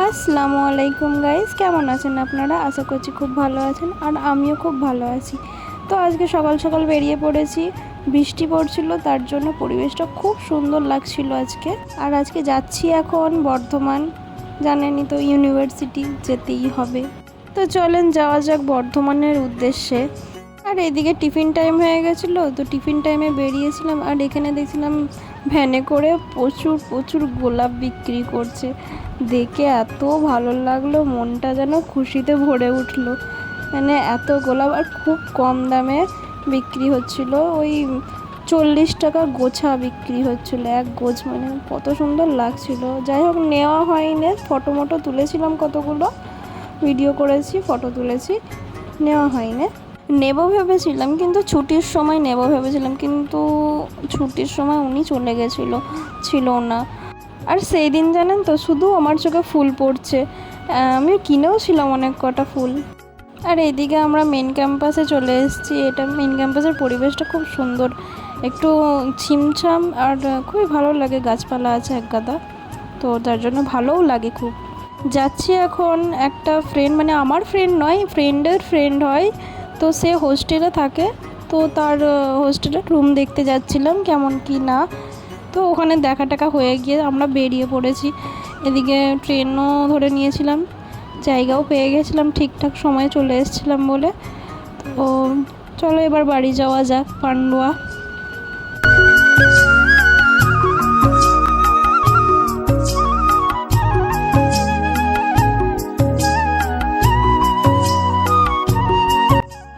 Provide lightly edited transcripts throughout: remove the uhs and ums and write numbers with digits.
আসসালামু আলাইকুম গাইস, কেমন আছেন আপনারা? আশা করছি খুব ভালো আছেন আর আমিও খুব ভালো আছি। তো আজকে সকাল সকাল বেরিয়ে পড়েছি, বৃষ্টি পড়ছিল, তার জন্য পরিবেশটা খুব সুন্দর লাগছিল আজকে। আর আজকে যাচ্ছি এখন বর্ধমান, জানেনই তো ইউনিভার্সিটি যেতেই হবে। তো চলেন যাওয়া যাক বর্ধমানের উদ্দেশ্যে। আর এদিকে টিফিন টাইম হয়ে গেছিলো, তো টিফিন টাইমে বেরিয়েছিলাম আর এখানে দেখছিলাম ভ্যানে করে প্রচুর প্রচুর গোলাপ বিক্রি করছে। দেখে এত ভালো লাগলো, মনটা যেন খুশিতে ভরে উঠলো। মানে এত গোলাপ আর খুব কম দামে বিক্রি হচ্ছিল, ওই 40 টাকা গোছা বিক্রি হচ্ছিলো এক গোছ। মানে কত সুন্দর লাগছিল। যাই হোক, নেওয়া হয়নি, ফটো মটো তুলেছিলাম, কতগুলো ভিডিও করেছি, ফটো তুলেছি, নেওয়া হয়নি। নেব ভেবেছিলাম, কিন্তু ছুটির সময় নেব ভেবেছিলাম, কিন্তু ছুটির সময় উনি চলে ছিল না। আর সেই দিন জানেন তো, শুধু আমার চোখে ফুল পড়ছে। আমিও কিনেও ছিলাম অনেক কটা ফুল। আর এইদিকে আমরা মেন ক্যাম্পাসে চলে এসেছি। এটা মেন ক্যাম্পাসের পরিবেশটা খুব সুন্দর, একটু ছিমছাম, আর খুবই ভালো লাগে, গাছপালা আছে এক গাদা, তো তার জন্য ভালোও লাগে খুব। যাচ্ছি এখন একটা ফ্রেন্ড, মানে আমার ফ্রেন্ড নয়, ফ্রেন্ডের ফ্রেন্ড হয়, তো সে হোস্টেলে থাকে, তো তার হোস্টেলের রুম দেখতে যাচ্ছিলাম কেমন কি না। তো ওখানে দেখা টাকা হয়ে গিয়ে আমরা বেরিয়ে পড়েছি। এদিকে ট্রেনও ধরে নিয়েছিলাম, জায়গাও পেয়ে গেছিলাম, ঠিকঠাক সময়ে চলে এসেছিলাম বলে। তো চলো এবার বাড়ি যাওয়া যাক, পান্ডুয়া।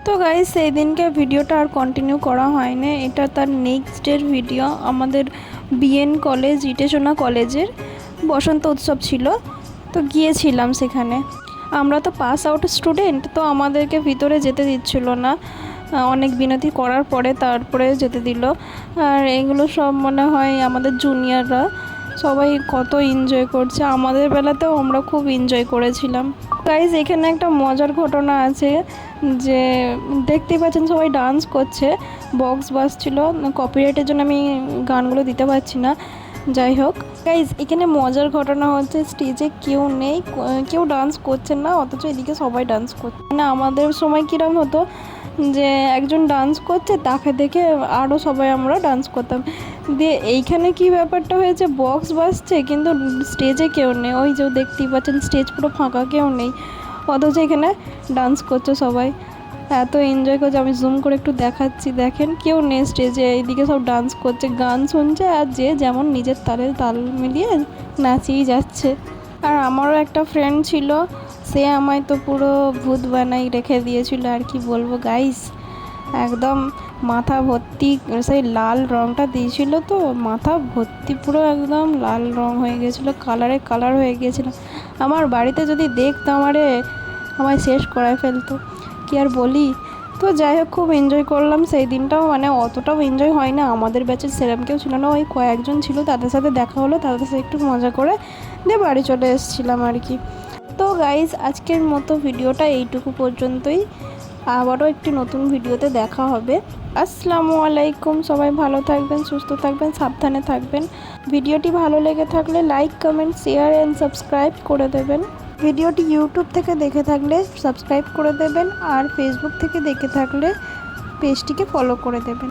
তো গাইস, সেই দিনকে ভিডিওটা আর কন্টিনিউ করা হয়নি, এটা তার নেক্সট ডের ভিডিও। আমাদের বিএন কলেজ, ইটেশোনা কলেজের বসন্ত উৎসব ছিল, তো গিয়েছিলাম সেখানে। আমরা তো পাস আউট স্টুডেন্ট, তো আমাদেরকে ভিতরে যেতে দিচ্ছিল না, অনেক বিনতি করার পরে তারপরে যেতে দিল। আর এগুলো সব মনে হয় আমাদের জুনিয়ররা সবাই কত এনজয় করছে, আমাদের বেলাতেও আমরা খুব এনজয় করেছিলাম। গাইজ, এখানে একটা মজার ঘটনা আছে, যে দেখতেই পাচ্ছেন সবাই ডান্স করছে, বক্স বাজছিল, কপিরাইটের জন্য আমি গানগুলো দিতে পারছি না। যাই হোক গাইজ, এখানে মজার ঘটনা হচ্ছে, স্টেজে কেউ নেই, কেউ ডান্স করছে না, অথচ এদিকে সবাই ডান্স করছে। মানে আমাদের সময় কীরকম হতো, যে একজন ডান্স করছে, তাকে দেখে আরও সবাই আমরা ডান্স করতাম। দিয়ে এইখানে কি ব্যাপারটা হয়েছে, বক্স বাজছে কিন্তু স্টেজে কেউ নেই, ওই যে দেখতেই পাচ্ছেন স্টেজ পুরো ফাঁকা, কেউ নেই, অথচ এখানে ডান্স করছে সবাই, এত এনজয় করছে। আমি জুম করে একটু দেখাচ্ছি, দেখেন কেউ নেই স্টেজে, এইদিকে সব ডান্স করছে, গান শুনছে, আর যে যেমন নিজের তালে তাল মিলিয়ে নাচিয়ে যাচ্ছে। আর আমারও একটা ফ্রেন্ড ছিল, সে আমায় তো পুরো ভূত বানাই রেখে দিয়েছিল, আর কি বলবো গাইস, একদম মাথা ভর্তি সেই লাল রঙটা দিয়েছিল, তো মাথা ভর্তি পুরো একদম লাল রঙ হয়ে গেছিলো, কালার হয়ে গিয়েছিলো। আমার বাড়িতে যদি দেখতো আমায় শেষ করায় ফেলতো, কি আর বলি। তো যাই হোক, খুব এনজয় করলাম সেই দিনটাও। মানে অতটাও এনজয় হয় না, আমাদের ব্যাচের সেরকম কেউ ছিল না, ওই কয়েকজন ছিল, তাদের সাথে দেখা হলো, তাদের সাথে একটু মজা করে দিয়ে বাড়ি চলে এসেছিলাম আর কি। তো গাইজ, আজকের মতো ভিডিওটা এইটুকু পর্যন্তই, আবারও একটি নতুন ভিডিওতে দেখা হবে। আসসালামু আলাইকুম, সবাই ভালো থাকবেন, সুস্থ থাকবেন, সাবধানে থাকবেন। ভিডিওটি ভালো লেগে থাকলে like, comment, share and subscribe করে দেবেন। ভিডিওটি ইউটিউব থেকে দেখে থাকলে সাবস্ক্রাইব করে দেবেন, আর ফেসবুক থেকে দেখে থাকলে পেজটিকে ফলো করে দেবেন।